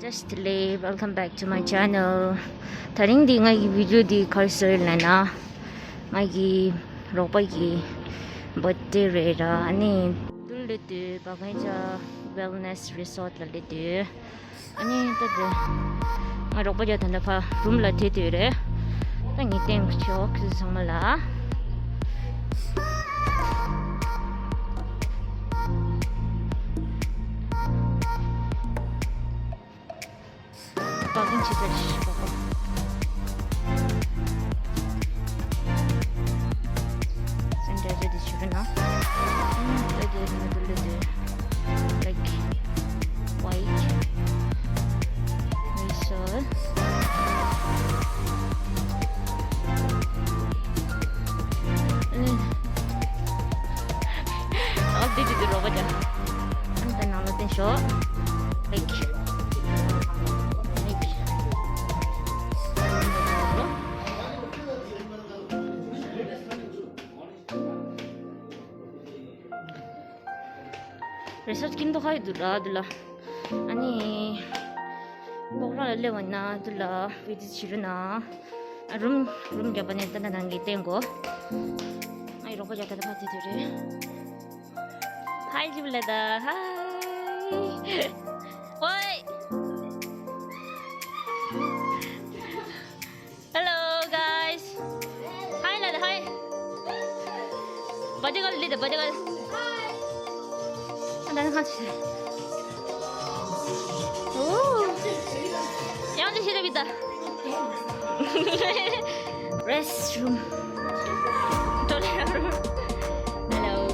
Just Lee, welcome back to my channel. Taring di ngay video di cursor na na ngay ropa gi botte rera ani dulde bagay sa wellness resort la de ani tade ngay ropa ja tanda pa room la de re tang iteng chok samala bakın çizeriş bakın. Sen de öyle düşürün ha. Öyle like white. Neyse. Al dedi robaca. Anten anlatın şu. Like. Resort kinto kayo dula ani bokra lewa na dula visit shiru na room japanese na nangite ngo ay roba jata da pati dure hi jibleda hi oi hello guys hi lada hi bajagal lida bajagal 나는 같이 오 양주 시럽이다 restroom hello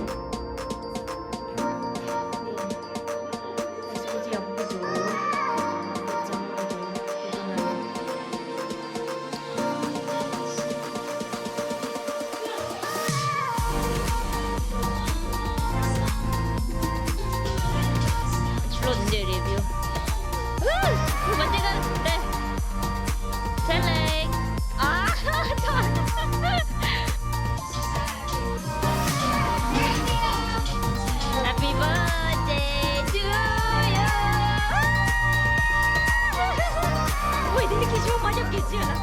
review. Bajagal deh. Selek. Happy birthday to you. Wih, ini kisah banyak kisah lah.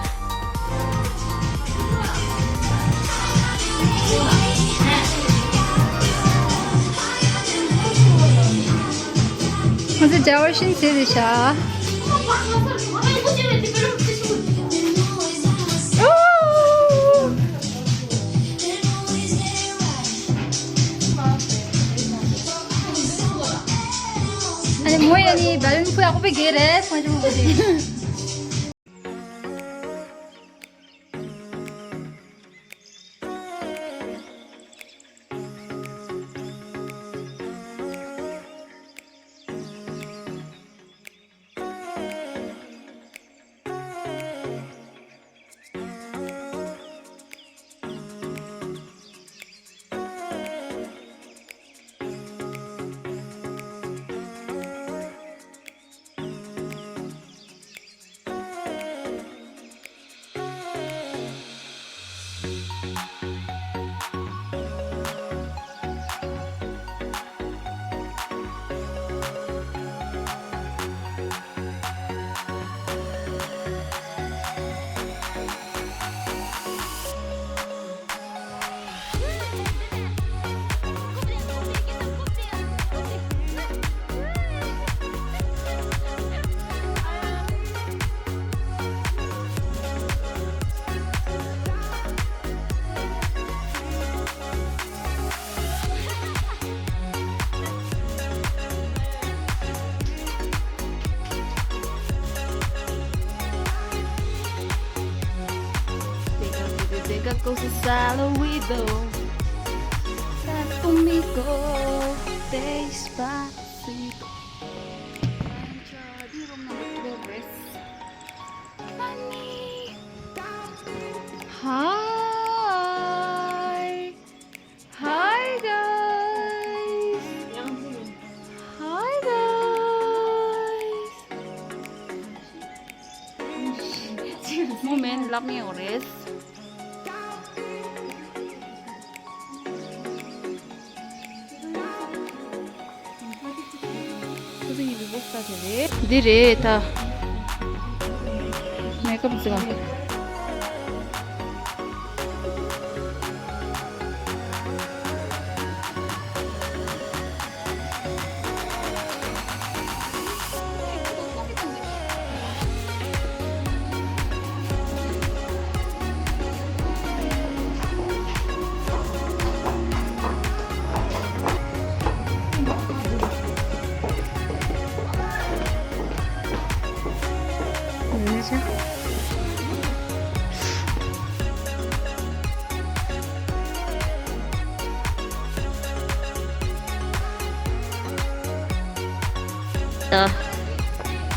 我是叫我先接一下。아니 뭐야 니 말은 뭐야 고백 이래 뭐좀 보지. Con su sal oído ven conmigo despacito di room number 12 honey hi guys hi guys moment love me ores 선생님이 못사세요. 니리 다 메이크업 찍어.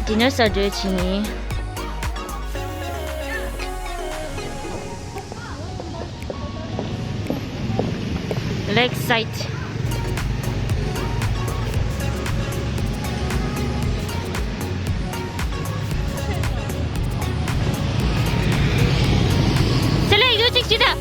dinner sa dressing lakeside. Sila 이거 찍지다.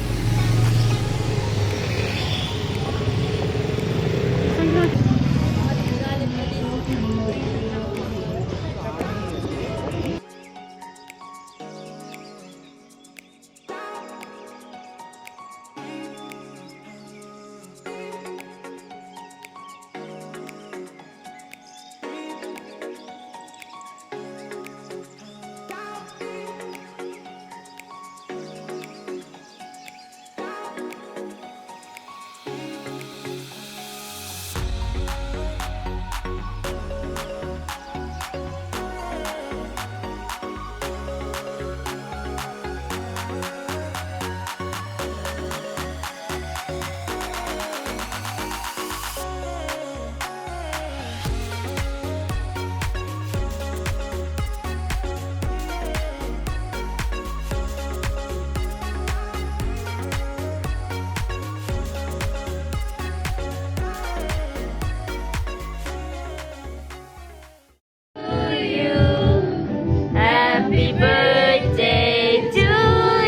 Happy birthday to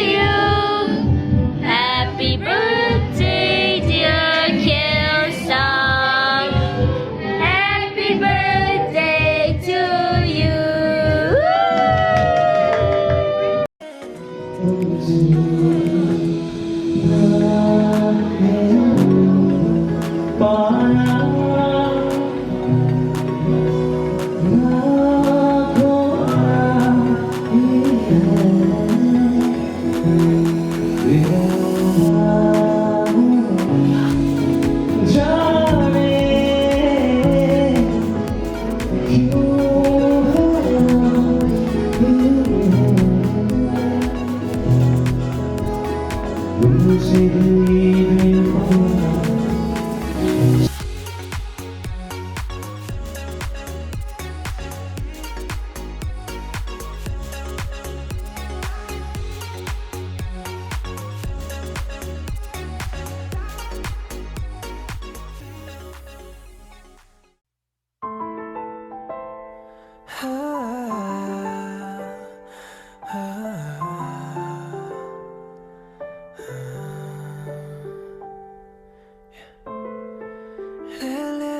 you. Happy birthday, dear Kyosang. Happy birthday to you.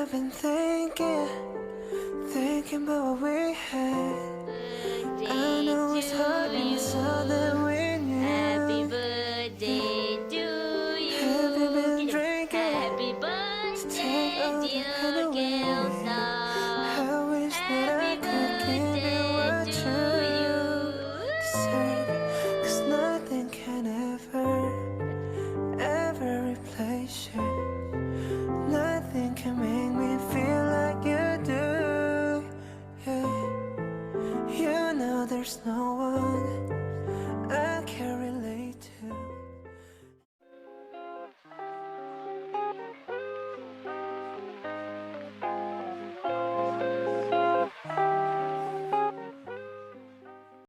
Been thinking about what we had. I know it's hard and it's all that we knew. Happy birthday to you. Have you been drinking? Happy To take all birthday, the dear pain away. Kyosang. I wish that I could give you what you deserve. 'Cause nothing can ever replace you. Nothing can make me feel like you do. Yeah. You know there's no one